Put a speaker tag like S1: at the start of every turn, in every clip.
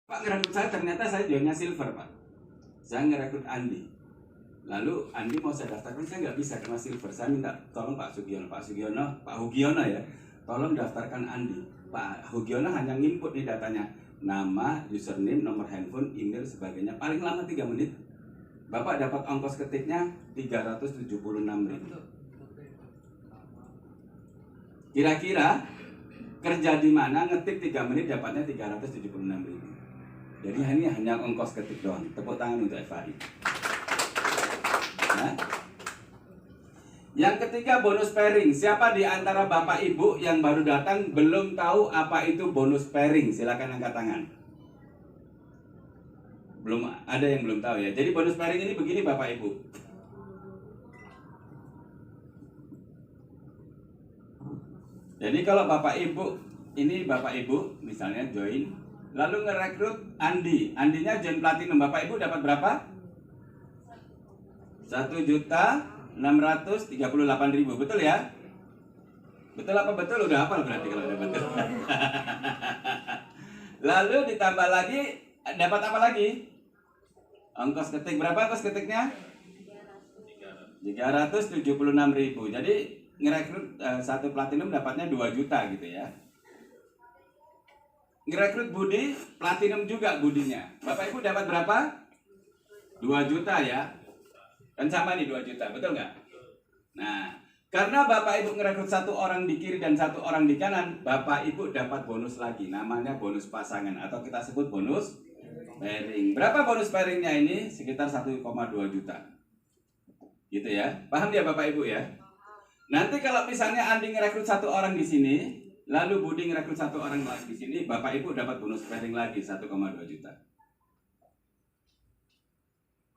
S1: Pak ngerekrut saya, ternyata saya joinnya silver Pak. Saya ngerekrut Andi. Lalu Andi mau saya daftarkan, saya nggak bisa karena silver. Saya minta tolong Pak Hugiono ya, tolong daftarkan Andi. Pak Hugiono hanya nginput nih datanya, nama, username, nomor handphone, email, sebagainya. Paling lama 3 menit. Bapak dapat ongkos ketiknya 376.000. Kira-kira kerja di mana ngetik 3 menit dapatnya 376.000. Jadi ini hanya ongkos ketik doang. Tepuk tangan untuk FAI. Nah, yang ketiga bonus pairing. Siapa di antara Bapak Ibu yang baru datang belum tahu apa itu bonus pairing? Silakan angkat tangan. Belum ada yang belum tahu ya. Jadi bonus pairing ini begini Bapak Ibu. Jadi kalau Bapak Ibu, ini Bapak Ibu misalnya join, lalu ngerekrut Andi. Andinya join platinum. Bapak Ibu dapat berapa? 1.638.000. Betul ya? Betul apa betul? Udah hafal berarti kalau udah betul. Lalu ditambah lagi, dapat apa lagi? Ongkos ketik berapa ongkos ketiknya? 376.000. Jadi ngerekrut satu platinum dapatnya 2 juta gitu ya. Ngerekrut Budi, platinum juga Budinya. Bapak Ibu dapat berapa? 2 juta ya. Kan sama nih 2 juta, betul nggak? Nah, karena Bapak Ibu ngerekrut 1 orang di kiri dan 1 orang di kanan, Bapak Ibu dapat bonus lagi. Namanya bonus pasangan atau kita sebut bonus pairing. Berapa bonus pairingnya ini? Sekitar 1,2 juta. Gitu ya. Paham ya Bapak Ibu ya? Nanti kalau misalnya Andi ngerekrut 1 orang di sini, lalu Budi ngerekrut 1 orang lagi di sini, Bapak Ibu dapat bonus pairing lagi 1,2 juta.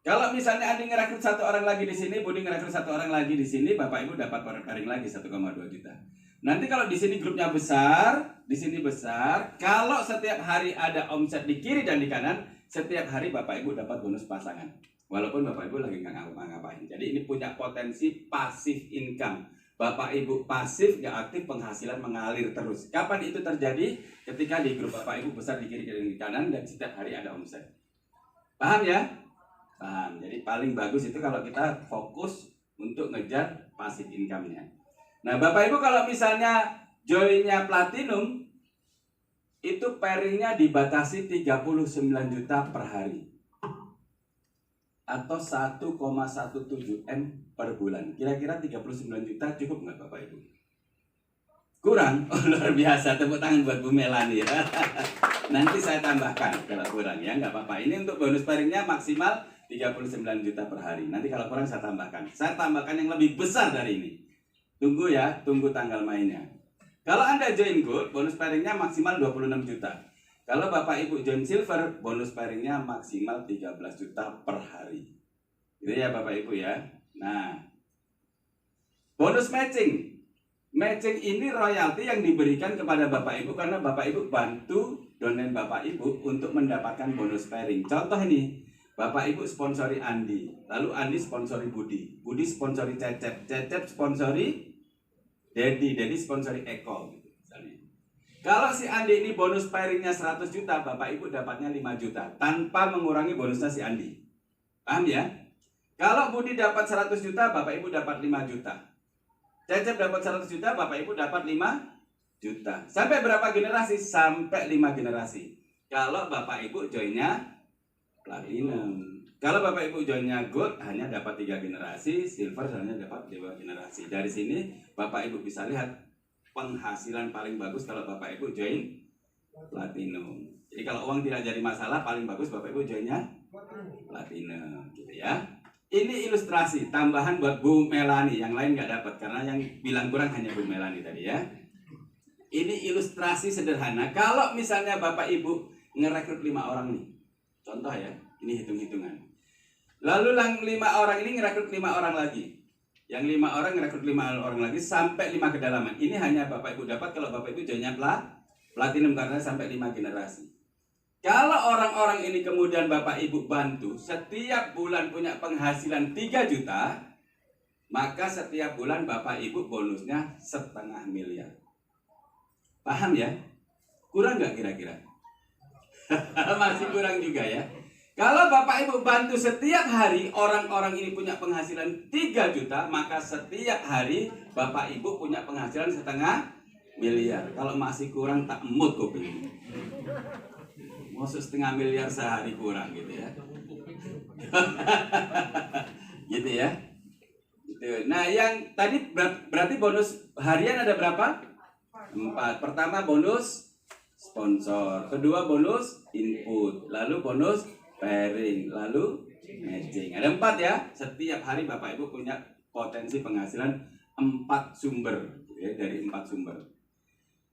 S1: Kalau misalnya Andi ngerekrut 1 orang lagi di sini, Budi ngerekrut 1 orang lagi di sini, Bapak Ibu dapat pairing lagi 1,2 juta. Nanti kalau di sini grupnya besar, di sini besar, kalau setiap hari ada omset di kiri dan di kanan, setiap hari Bapak Ibu dapat bonus pasangan. Walaupun Bapak Ibu lagi nggak ngapa-ngapain. Jadi ini punya potensi passive income. Bapak Ibu pasif, nggak aktif, penghasilan mengalir terus. Kapan itu terjadi? Ketika di grup Bapak Ibu besar di kiri dan di kanan dan setiap hari ada omset. Paham ya? Paham. Jadi paling bagus itu kalau kita fokus untuk ngejar passive income-nya. Nah, Bapak Ibu kalau misalnya join-nya platinum, itu pairing-nya dibatasi 39 juta per hari. Atau 1,17 M per bulan. Kira-kira 39 juta cukup nggak Bapak Ibu? Kurang? Oh, luar biasa. Tepuk tangan buat Bu Melani ya. Nanti saya tambahkan kalau kurang ya, nggak apa-apa. Ini untuk bonus pairingnya maksimal 39 juta per hari. Nanti kalau kurang saya tambahkan. Saya tambahkan yang lebih besar dari ini. Tunggu ya, tunggu tanggal mainnya. Kalau Anda join gold, bonus pairingnya maksimal 26 juta. Kalau Bapak Ibu join silver, bonus pairingnya maksimal 13 juta per hari. Gitu ya Bapak Ibu ya. Nah, bonus matching. Matching ini royalti yang diberikan kepada Bapak Ibu karena Bapak Ibu bantu donen Bapak Ibu untuk mendapatkan bonus pairing. Contoh ini, Bapak Ibu sponsori Andi, lalu Andi sponsori Budi, Budi sponsori Cecep, Cecep sponsori Dedi, Dedi sponsori Eko gitu misalnya. Kalau si Andi ini bonus pairingnya 100 juta, Bapak Ibu dapatnya 5 juta tanpa mengurangi bonusnya si Andi. Paham ya? Kalau Budi dapat 100 juta, Bapak Ibu dapat 5 juta. Cecep dapat 100 juta, Bapak Ibu dapat 5 juta. Sampai berapa generasi? Sampai 5 generasi. Kalau Bapak Ibu joinnya platinum. Kalau Bapak Ibu joinnya gold hanya dapat 3 generasi, silver hanya dapat 2 generasi. Dari sini Bapak Ibu bisa lihat penghasilan paling bagus kalau Bapak Ibu join platinum. Jadi kalau uang tidak jadi masalah, paling bagus Bapak Ibu joinnya platinum gitu ya. Ini ilustrasi tambahan buat Bu Melani, yang lain nggak dapat karena yang bilang kurang hanya Bu Melani tadi ya. Ini ilustrasi sederhana. Kalau misalnya Bapak Ibu ngerekrut 5 orang nih, contoh ya, ini hitung-hitungan. Lalu yang 5 orang ini ngerekrut 5 orang lagi. Yang 5 orang ngerekrut 5 orang lagi sampai 5 kedalaman. Ini hanya Bapak Ibu dapat kalau Bapak Ibu joinnya platinum karena sampai 5 generasi. Kalau orang-orang ini kemudian Bapak Ibu bantu, setiap bulan punya penghasilan 3 juta, maka setiap bulan Bapak Ibu bonusnya 500.000. Paham ya? Kurang nggak kira-kira? Masih kurang juga ya. Kalau Bapak Ibu bantu setiap hari orang-orang ini punya penghasilan 3 juta, maka setiap hari Bapak Ibu punya penghasilan 500.000.000. Kalau masih kurang tak emut kuping. Maksud 500.000.000 sehari kurang gitu ya. Gitu ya. Gitu. Nah, yang tadi berarti bonus harian ada berapa? 4. Pertama bonus sponsor, kedua bonus input, lalu bonus pairing, lalu matching. Ada 4 ya. Setiap hari Bapak Ibu punya potensi penghasilan 4 sumber ya, dari 4 sumber.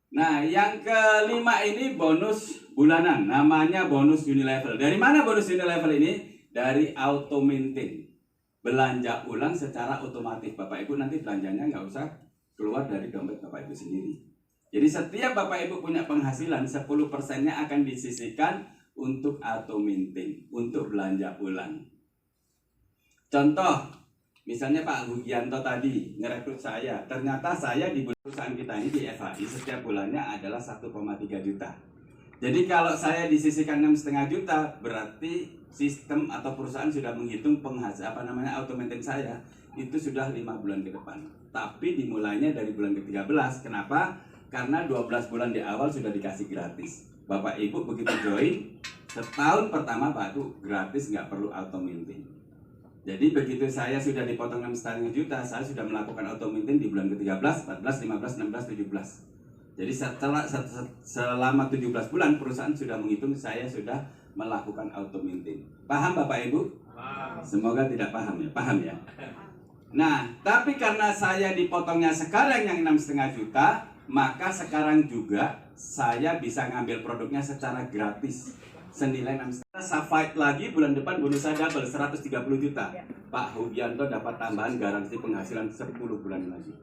S1: Nah, yang kelima ini bonus bulanan, namanya bonus Unilevel. Dari mana bonus Unilevel ini? Dari auto maintain, belanja ulang secara otomatis. Bapak Ibu nanti belanjanya nggak usah keluar dari dompet Bapak Ibu sendiri. Jadi setiap Bapak Ibu punya penghasilan 10%-nya akan disisihkan untuk auto maintain, untuk belanja ulang. Contoh, misalnya Pak Hugianto tadi ngerekrut saya, ternyata saya di perusahaan kita ini di FHI setiap bulannya adalah 1,3 juta. Jadi kalau saya disisihkan 6,5 juta, berarti sistem atau perusahaan sudah menghitung auto maintain saya itu sudah 5 bulan ke depan. Tapi dimulainya dari bulan ke-13. Kenapa? Karena 12 bulan di awal sudah dikasih gratis. Bapak Ibu begitu join, setahun pertama Pak Ibu gratis, nggak perlu auto maintain. Jadi begitu saya sudah dipotong 6,5 juta, saya sudah melakukan auto maintain di bulan ke-13, 14, 15, 16, 17. Jadi selama 17 bulan perusahaan sudah menghitung saya sudah melakukan auto maintain. Paham Bapak Ibu? Paham. Semoga tidak paham ya. Paham ya? Nah, tapi karena saya dipotongnya sekarang yang 6,5 juta, maka sekarang juga saya bisa ngambil produknya secara gratis senilai 6,5 juta. Saya fight lagi bulan depan bonus saya double 130 juta. Pak Hugianto dapat tambahan garansi penghasilan 10 bulan lagi.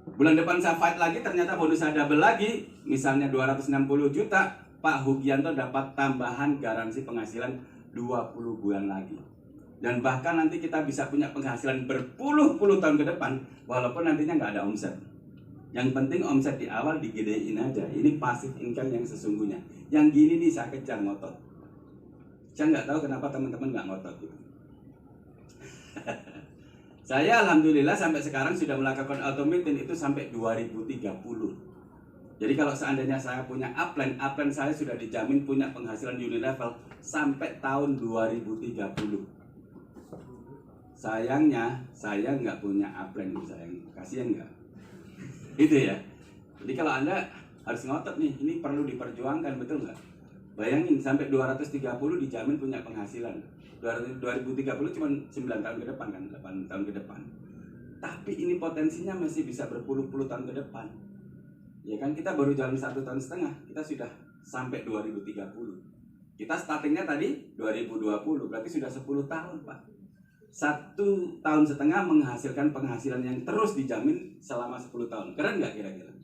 S1: Bulan depan saya fight lagi, ternyata bonus saya double lagi, misalnya 260 juta. Pak Hugianto dapat tambahan garansi penghasilan 20 bulan lagi. Dan bahkan nanti kita bisa punya penghasilan berpuluh-puluh tahun ke depan, walaupun nantinya nggak ada omset. Yang penting omset di awal digedein aja. Ini passive income yang sesungguhnya. Yang gini nih saya kejar ngotot. Saya nggak tahu kenapa teman-teman nggak ngotot gitu. Saya alhamdulillah sampai sekarang sudah melakukan auto maintain itu sampai 2030. Jadi kalau seandainya saya punya upline saya sudah dijamin punya penghasilan Unilevel sampai tahun 2030. Sayangnya saya nggak punya upline, sayang. Kasihan nggak? Gitu ya. Jadi kalau Anda harus ngotot nih, ini perlu diperjuangkan, betul nggak? Bayangin sampai 230 dijamin punya penghasilan. 2030 cuma 9 tahun ke depan kan, 8 tahun ke depan. Tapi ini potensinya masih bisa berpuluh-puluh tahun ke depan. Ya kan, kita baru jalan 1,5 tahun, kita sudah sampai 2030. Kita startingnya tadi 2020, berarti sudah 10 tahun Pak. 1,5 tahun menghasilkan penghasilan yang terus dijamin selama 10 tahun. Keren nggak kira-kira?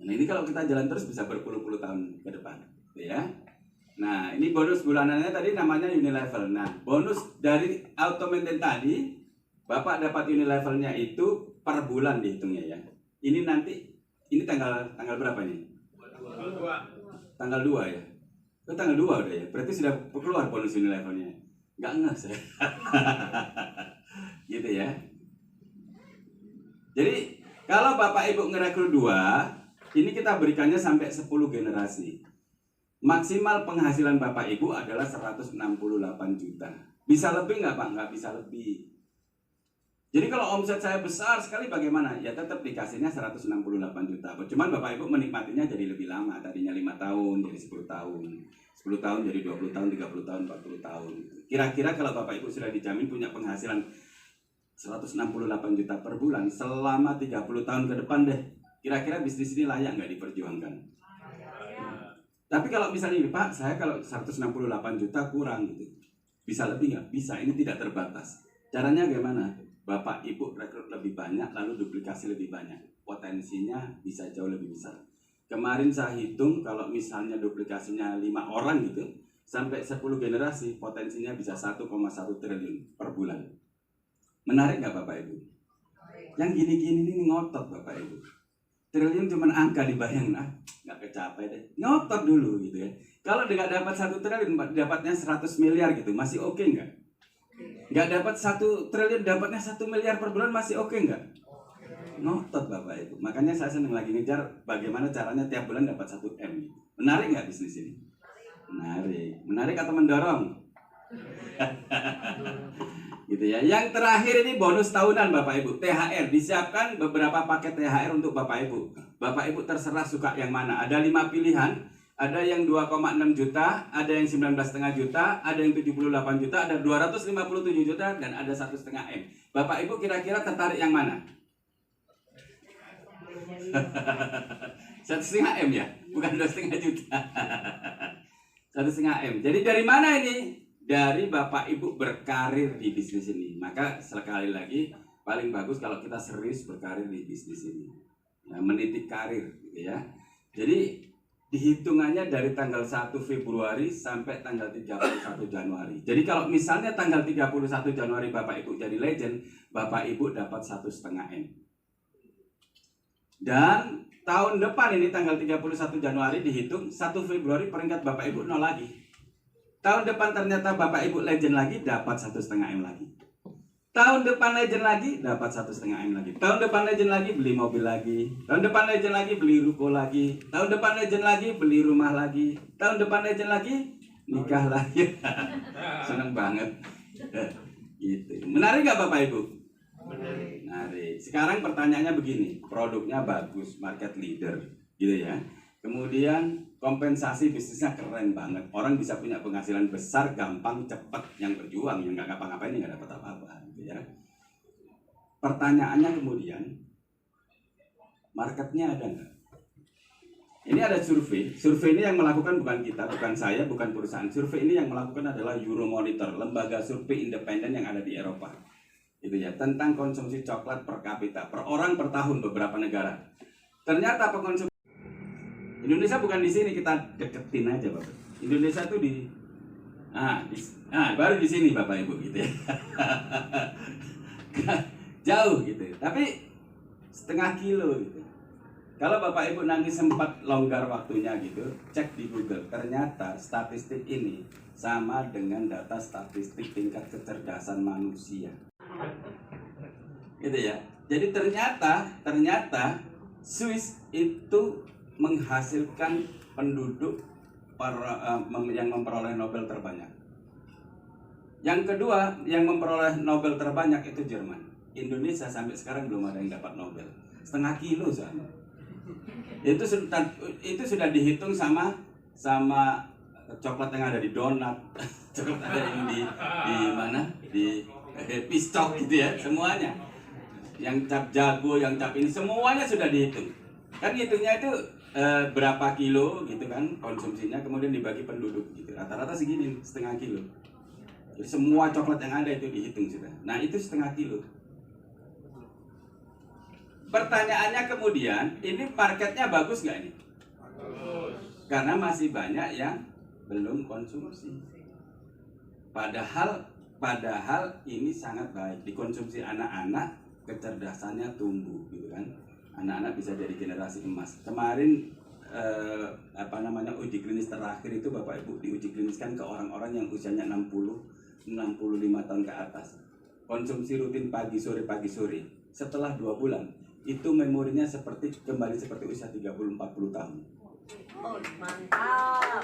S1: Nah ini kalau kita jalan terus bisa berpuluh-puluh tahun ke depan, ya. Nah ini bonus bulanannya tadi namanya Unilevel. Nah bonus dari auto maintain tadi, Bapak dapat Unilevelnya itu per bulan dihitungnya ya. Ini nanti, ini tanggal berapa nih? Tanggal 2 ya. Itu tanggal 2 udah ya. Berarti sudah keluar bonus Unilevelnya. Nggak ngeh saya. Gitu ya. Jadi kalau Bapak Ibu ngerekrut 2, ini kita berikannya sampai 10 generasi. Maksimal penghasilan Bapak Ibu adalah 168 juta. Bisa lebih nggak Pak? Nggak bisa lebih. Jadi kalau omset saya besar sekali bagaimana? Ya tetap dikasihnya 168 juta. Cuman Bapak Ibu menikmatinya jadi lebih lama. Tadinya 5 tahun jadi 10 tahun. 10 tahun jadi 20 tahun, 30 tahun, 40 tahun. Kira-kira kalau Bapak Ibu sudah dijamin punya penghasilan 168 juta per bulan selama 30 tahun ke depan deh. Kira-kira bisnis ini layak nggak diperjuangkan? Tapi kalau misalnya ini Pak, saya kalau 168 juta kurang gitu. Bisa lebih nggak? Bisa, ini tidak terbatas. Caranya gimana? Bapak Ibu rekrut lebih banyak, lalu duplikasi lebih banyak. Potensinya bisa jauh lebih besar. Kemarin saya hitung kalau misalnya duplikasinya 5 orang gitu, sampai 10 generasi, potensinya bisa 1,1 triliun per bulan. Menarik nggak Bapak Ibu? Yang gini-gini ini ngotot Bapak Ibu. Triliun cuma angka dibayangin, nggak kecapai deh. Ngotot dulu gitu ya. Kalau nggak dapat 1 triliun, dapatnya 100 miliar gitu, masih oke nggak? Nggak dapat 1 triliun, dapatnya 1 miliar per bulan, masih oke nggak? Ngotot Bapak Ibu. Makanya saya senang lagi ngejar bagaimana caranya tiap bulan dapat 1 M. Menarik nggak bisnis ini? Menarik. Menarik atau mendorong? Gitu ya. Yang terakhir ini bonus tahunan Bapak Ibu, THR. Disiapkan beberapa paket THR untuk Bapak Ibu. Bapak Ibu terserah suka yang mana. Ada 5 pilihan. Ada yang 2,6 juta, ada yang 19,5 juta, ada yang 78 juta, ada 257 juta, dan ada 1,5 M. Bapak Ibu kira-kira tertarik yang mana? 1,5 M ya? Bukan 2,5 juta. 1,5 M. Jadi dari mana ini? Dari Bapak Ibu berkarir di bisnis ini. Maka sekali lagi paling bagus kalau kita serius berkarir di bisnis ini. Ya, meniti karir gitu ya. Jadi dihitungannya dari tanggal 1 Februari sampai tanggal 31 Januari. Jadi kalau misalnya tanggal 31 Januari Bapak Ibu jadi legend, Bapak Ibu dapat 1,5 M. Dan tahun depan ini tanggal 31 Januari dihitung, 1 Februari peringkat Bapak Ibu 0 lagi. Tahun depan ternyata Bapak Ibu legend lagi, dapat 1,5 M lagi. Tahun depan legend lagi, dapat 1,5 M lagi. Tahun depan legend lagi, beli mobil lagi. Tahun depan legend lagi, beli ruko lagi. Tahun depan legend lagi, beli rumah lagi. Tahun depan legend lagi, nikah lagi. Seneng banget. Gitu. Menarik nggak Bapak Ibu? Menarik. Sekarang pertanyaannya begini, produknya bagus, market leader, gitu ya. Kemudian kompensasi bisnisnya keren banget. Orang bisa punya penghasilan besar, gampang, cepat, yang berjuang, yang nggak ngapa-ngapain, nggak dapat apa-apa. Ya. Pertanyaannya kemudian, marketnya ada nggak? Ini ada survei. Survei ini yang melakukan bukan kita, bukan saya, bukan perusahaan. Survei ini yang melakukan adalah Euromonitor, lembaga survei independen yang ada di Eropa. Gitu ya, tentang konsumsi coklat per kapita, per orang per tahun beberapa negara. Ternyata pengonsumsi Indonesia bukan di sini, kita deketin aja Bapak. Indonesia tuh baru di sini Bapak Ibu gitu ya. Jauh gitu. Tapi setengah kilo gitu. Kalau Bapak Ibu nanti sempat longgar waktunya gitu, cek di Google. Ternyata statistik ini sama dengan data statistik tingkat kecerdasan manusia. Gitu ya. Jadi ternyata Swiss itu menghasilkan penduduk yang memperoleh Nobel terbanyak. Yang kedua, yang memperoleh Nobel terbanyak itu Jerman. Indonesia sampai sekarang belum ada yang dapat Nobel. Setengah kilo soalnya. Itu sudah dihitung sama coklat yang ada di donat, coklat ada yang di mana? Di pistok gitu ya, semuanya. Yang cap jago, yang cap ini semuanya sudah dihitung. Kan hitungnya itu berapa kilo gitu kan konsumsinya, kemudian dibagi penduduk gitu. Rata-rata segini, setengah kilo. Jadi semua coklat yang ada itu dihitung sudah. Nah itu setengah kilo. Pertanyaannya kemudian, ini marketnya bagus nggak ini? Bagus. Karena masih banyak yang belum konsumsi. Padahal ini sangat baik. Dikonsumsi anak-anak, kecerdasannya tumbuh gitu kan. Anak-anak bisa jadi generasi emas. Kemarin uji klinis terakhir itu Bapak Ibu diuji kliniskan ke orang-orang yang usianya 65 tahun ke atas. Konsumsi rutin pagi sore. Setelah 2 bulan itu memorinya kembali seperti usia 30-40 tahun.
S2: Oh, mantap.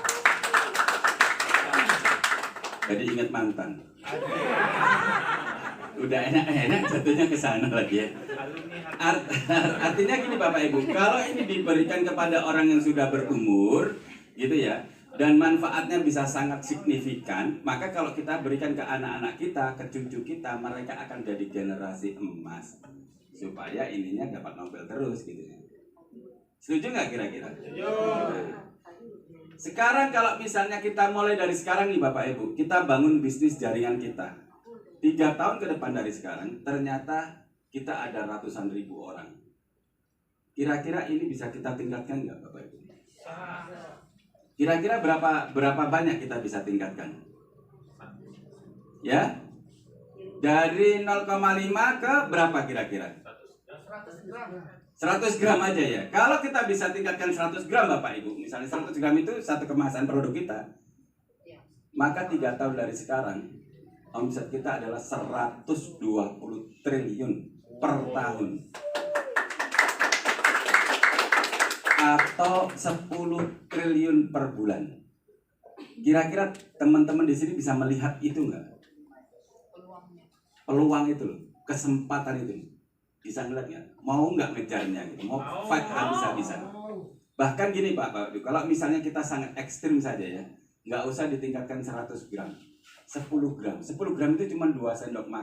S1: Jadi ingat mantan. Udah enak-enak jatuhnya ke sana lagi ya. Artinya gini Bapak Ibu, kalau ini diberikan kepada orang yang sudah berumur gitu ya, dan manfaatnya bisa sangat signifikan, maka kalau kita berikan ke anak-anak kita, ke cucu kita, mereka akan jadi generasi emas supaya ininya dapat Nobel terus gitu ya. Setuju nggak kira-kira? Sekarang kalau misalnya kita mulai dari sekarang nih Bapak Ibu, kita bangun bisnis jaringan kita. 3 tahun ke depan dari sekarang, ternyata kita ada ratusan ribu orang. Kira-kira ini bisa kita tingkatkan nggak Bapak Ibu? Kira-kira berapa banyak kita bisa tingkatkan? Ya? Dari 0,5 ke berapa kira-kira? 100 gram aja ya. Kalau kita bisa tingkatkan 100 gram Bapak Ibu, misalnya 100 gram itu satu kemasan produk kita, maka 3 tahun dari sekarang omset kita adalah 120 triliun per tahun. Atau 10 triliun per bulan. Kira-kira teman-teman di sini bisa melihat itu enggak? Peluang itu loh, kesempatan itu. Bisa ngeliat nggak? Mau nggak ngejarnya gitu? Mau fight habis-habisan? Bahkan gini Pak, kalau misalnya kita sangat ekstrim saja ya, nggak usah ditingkatkan 100 gram, 10 gram. 10 gram itu cuma 2 sendok makan.